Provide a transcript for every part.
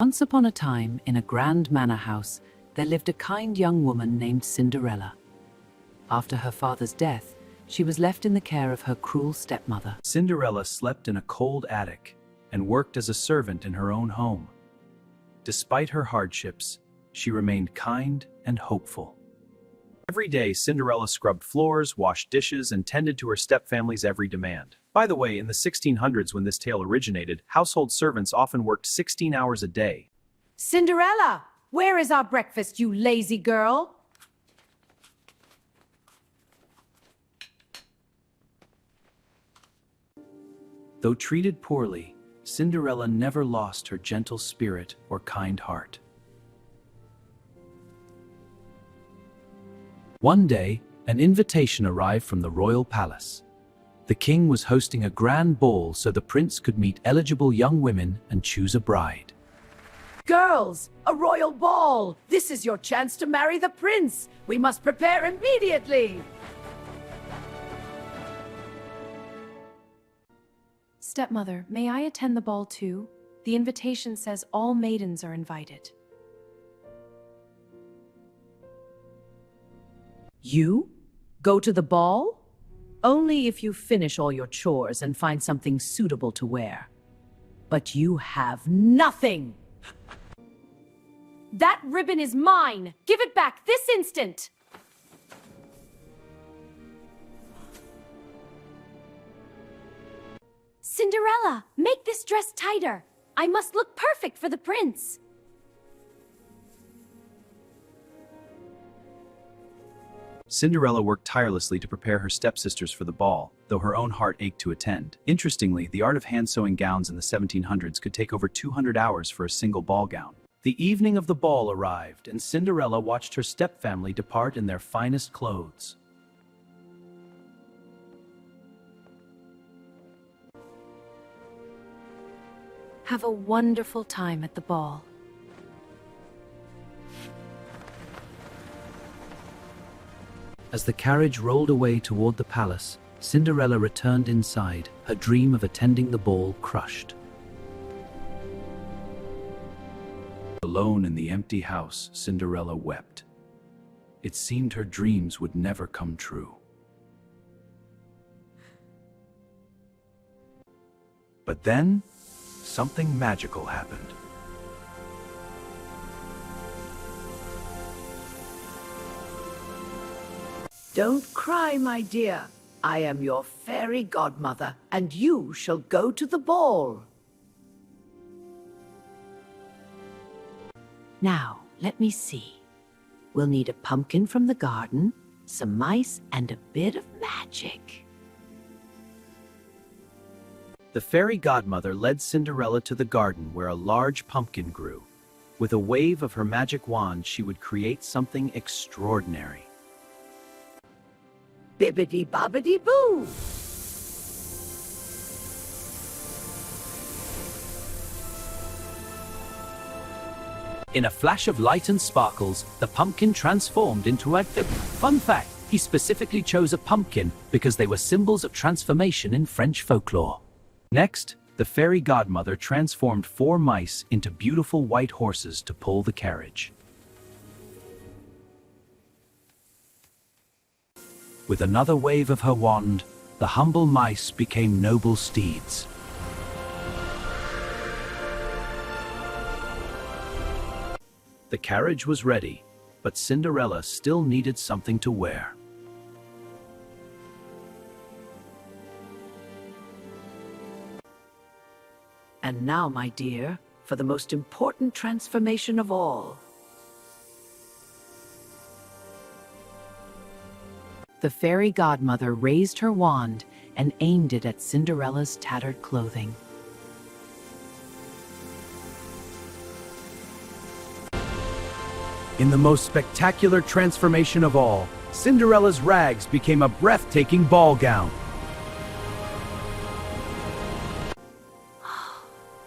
Once upon a time, in a grand manor house, there lived a kind young woman named Cinderella. After her father's death, she was left in the care of her cruel stepmother. Cinderella slept in a cold attic and worked as a servant in her own home. Despite her hardships, she remained kind and hopeful. Every day, Cinderella scrubbed floors, washed dishes, and tended to her stepfamily's every demand. By the way, in the 1600s when this tale originated, household servants often worked 16 hours a day. Cinderella, where is our breakfast, you lazy girl? Though treated poorly, Cinderella never lost her gentle spirit or kind heart. One day, an invitation arrived from the royal palace. The king was hosting a grand ball so the prince could meet eligible young women and choose a bride. Girls, a royal ball! This is your chance to marry the prince! We must prepare immediately! Stepmother, may I attend the ball too? The invitation says all maidens are invited. You? Go to the ball? Only if you finish all your chores and find something suitable to wear. But you have nothing! That ribbon is mine! Give it back this instant! Cinderella, make this dress tighter. I must look perfect for the prince. Cinderella worked tirelessly to prepare her stepsisters for the ball, though her own heart ached to attend. Interestingly, the art of hand-sewing gowns in the 1700s could take over 200 hours for a single ball gown. The evening of the ball arrived, and Cinderella watched her stepfamily depart in their finest clothes. Have a wonderful time at the ball. As the carriage rolled away toward the palace, Cinderella returned inside, her dream of attending the ball crushed. Alone in the empty house, Cinderella wept. It seemed her dreams would never come true. But then, something magical happened. Don't cry, my dear. I am your fairy godmother, and you shall go to the ball. Now, let me see. We'll need a pumpkin from the garden, some mice, and a bit of magic. The fairy godmother led Cinderella to the garden where a large pumpkin grew. With a wave of her magic wand, she would create something extraordinary. Bibbidi-bobbidi-boo! In a flash of light and sparkles, the pumpkin transformed into a... Fun fact, he specifically chose a pumpkin because they were symbols of transformation in French folklore. Next, the fairy godmother transformed 4 mice into beautiful white horses to pull the carriage. With another wave of her wand, the humble mice became noble steeds. The carriage was ready, but Cinderella still needed something to wear. And now, my dear, for the most important transformation of all. The fairy godmother raised her wand and aimed it at Cinderella's tattered clothing. In the most spectacular transformation of all, Cinderella's rags became a breathtaking ball gown.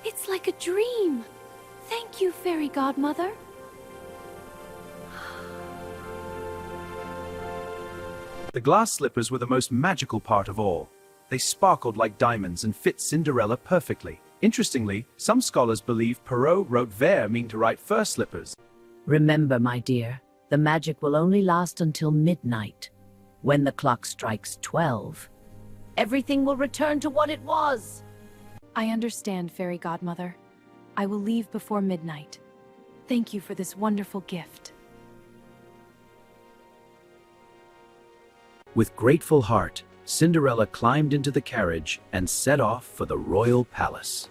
It's like a dream. Thank you, fairy godmother. The glass slippers were the most magical part of all. They sparkled like diamonds and fit Cinderella perfectly. Interestingly, some scholars believe Perrault wrote ver mean to write fur slippers. Remember, my dear, the magic will only last until midnight. When the clock strikes 12, everything will return to what it was. I understand, Fairy Godmother. I will leave before midnight. Thank you for this wonderful gift. With grateful heart, Cinderella climbed into the carriage and set off for the royal palace.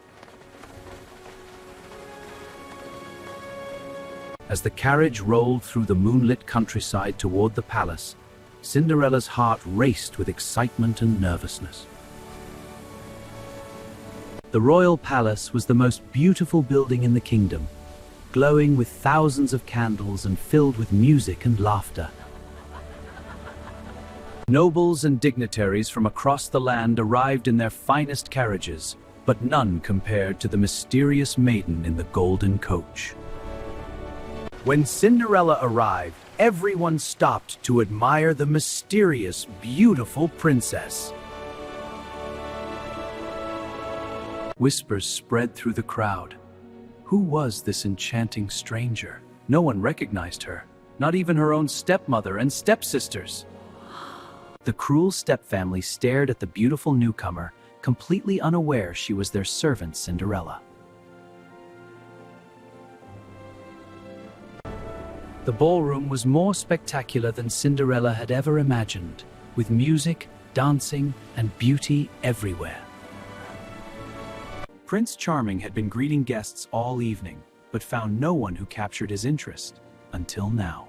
As the carriage rolled through the moonlit countryside toward the palace, Cinderella's heart raced with excitement and nervousness. The royal palace was the most beautiful building in the kingdom, glowing with thousands of candles and filled with music and laughter. Nobles and dignitaries from across the land arrived in their finest carriages, but none compared to the mysterious maiden in the golden coach. When Cinderella arrived, everyone stopped to admire the mysterious, beautiful princess. Whispers spread through the crowd. Who was this enchanting stranger? No one recognized her, not even her own stepmother and stepsisters. The cruel stepfamily stared at the beautiful newcomer, completely unaware she was their servant Cinderella. The ballroom was more spectacular than Cinderella had ever imagined, with music, dancing, and beauty everywhere. Prince Charming had been greeting guests all evening, but found no one who captured his interest, until now.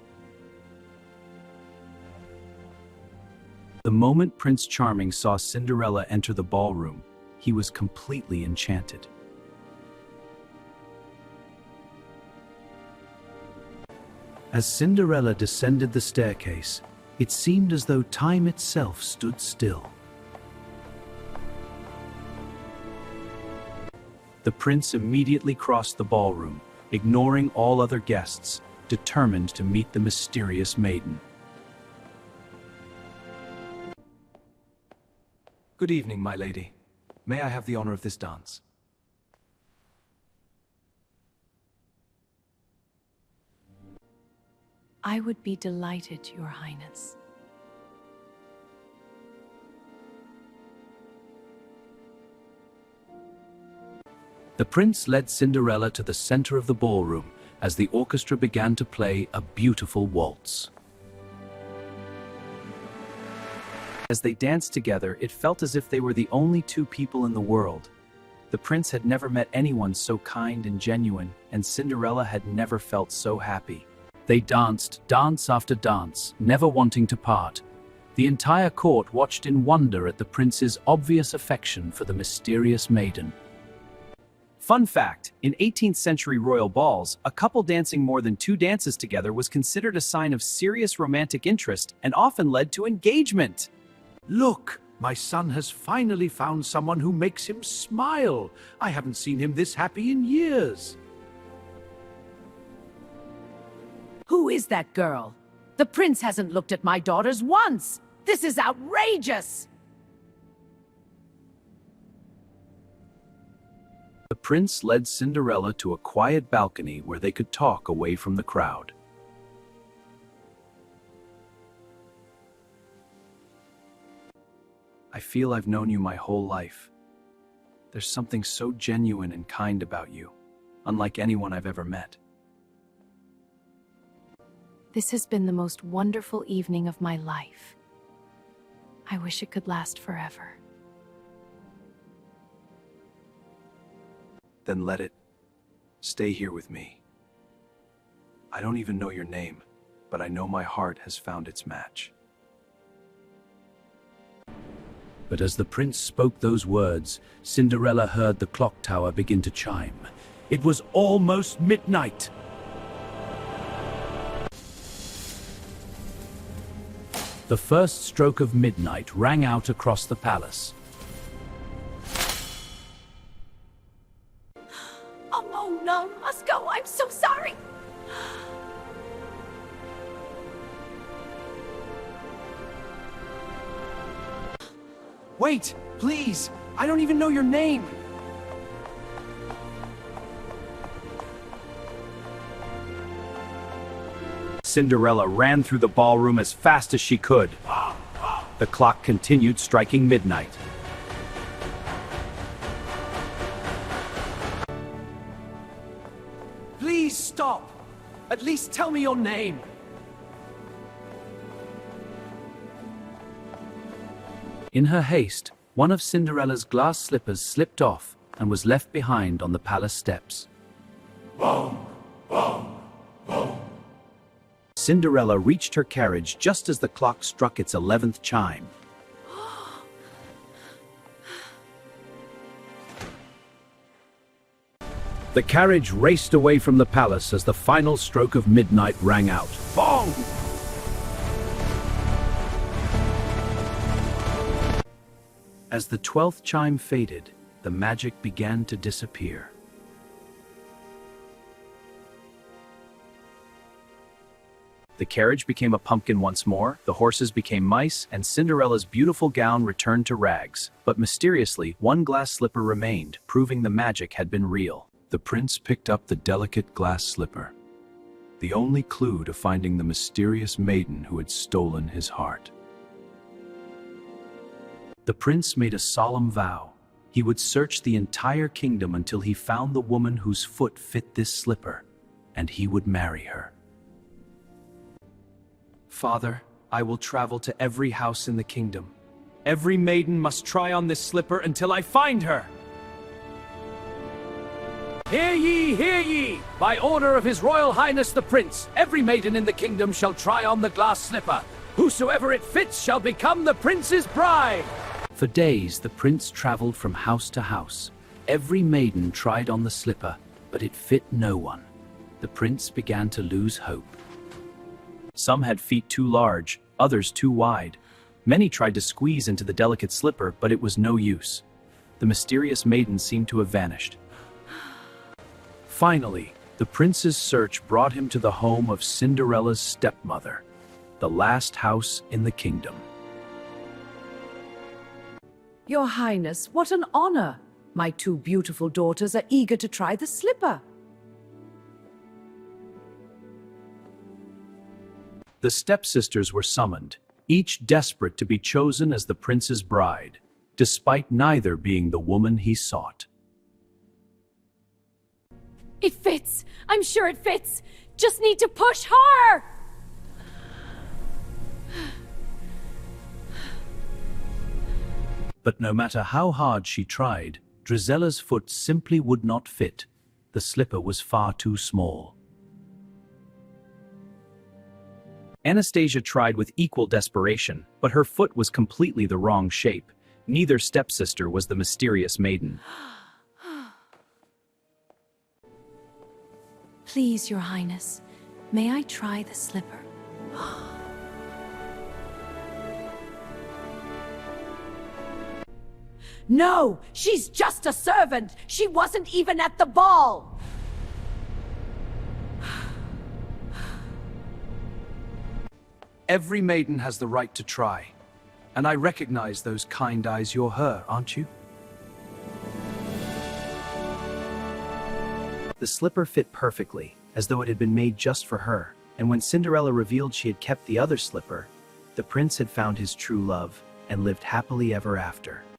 The moment Prince Charming saw Cinderella enter the ballroom, he was completely enchanted. As Cinderella descended the staircase, it seemed as though time itself stood still. The prince immediately crossed the ballroom, ignoring all other guests, determined to meet the mysterious maiden. Good evening, my lady. May I have the honor of this dance? I would be delighted, Your Highness. The prince led Cinderella to the center of the ballroom as the orchestra began to play a beautiful waltz. As they danced together, it felt as if they were the only two people in the world. The prince had never met anyone so kind and genuine, and Cinderella had never felt so happy. They danced, dance after dance, never wanting to part. The entire court watched in wonder at the prince's obvious affection for the mysterious maiden. Fun fact, in 18th century royal balls, a couple dancing more than 2 dances together was considered a sign of serious romantic interest and often led to engagement. Look, my son has finally found someone who makes him smile. I haven't seen him this happy in years. Who is that girl? The prince hasn't looked at my daughters once. This is outrageous! The prince led Cinderella to a quiet balcony where they could talk away from the crowd. I feel I've known you my whole life. There's something so genuine and kind about you, unlike anyone I've ever met. This has been the most wonderful evening of my life. I wish it could last forever. Then let it stay here with me. I don't even know your name, but I know my heart has found its match. But as the prince spoke those words, Cinderella heard the clock tower begin to chime. It was almost midnight. The first stroke of midnight rang out across the palace. Oh no, must go. I'm so sorry. Wait, please! I don't even know your name! Cinderella ran through the ballroom as fast as she could. The clock continued striking midnight. Please stop. At least tell me your name. In her haste, one of Cinderella's glass slippers slipped off and was left behind on the palace steps. Cinderella reached her carriage just as the clock struck its 11th chime. The carriage raced away from the palace as the final stroke of midnight rang out. Bong! As the 12th chime faded, the magic began to disappear. The carriage became a pumpkin once more, the horses became mice, and Cinderella's beautiful gown returned to rags. But mysteriously, one glass slipper remained, proving the magic had been real. The prince picked up the delicate glass slipper, the only clue to finding the mysterious maiden who had stolen his heart. The prince made a solemn vow. He would search the entire kingdom until he found the woman whose foot fit this slipper, and he would marry her. Father, I will travel to every house in the kingdom. Every maiden must try on this slipper until I find her. Hear ye, hear ye! By order of His Royal Highness the Prince, every maiden in the kingdom shall try on the glass slipper. Whosoever it fits shall become the prince's bride. For days, the prince traveled from house to house. Every maiden tried on the slipper, but it fit no one. The prince began to lose hope. Some had feet too large, others too wide. Many tried to squeeze into the delicate slipper, but it was no use. The mysterious maiden seemed to have vanished. Finally, the prince's search brought him to the home of Cinderella's stepmother, the last house in the kingdom. Your Highness, what an honor! My two beautiful daughters are eager to try the slipper. The stepsisters were summoned, each desperate to be chosen as the prince's bride, despite neither being the woman he sought. It fits! I'm sure it fits! Just need to push harder! But no matter how hard she tried, Drizella's foot simply would not fit. The slipper was far too small. Anastasia tried with equal desperation, but her foot was completely the wrong shape. Neither stepsister was the mysterious maiden. Please, Your Highness, may I try the slipper? No, she's just a servant. She wasn't even at the ball. Every maiden has the right to try, and I recognize those kind eyes. You're her, aren't you? The slipper fit perfectly, as though it had been made just for her, and when Cinderella revealed she had kept the other slipper, the prince had found his true love and lived happily ever after.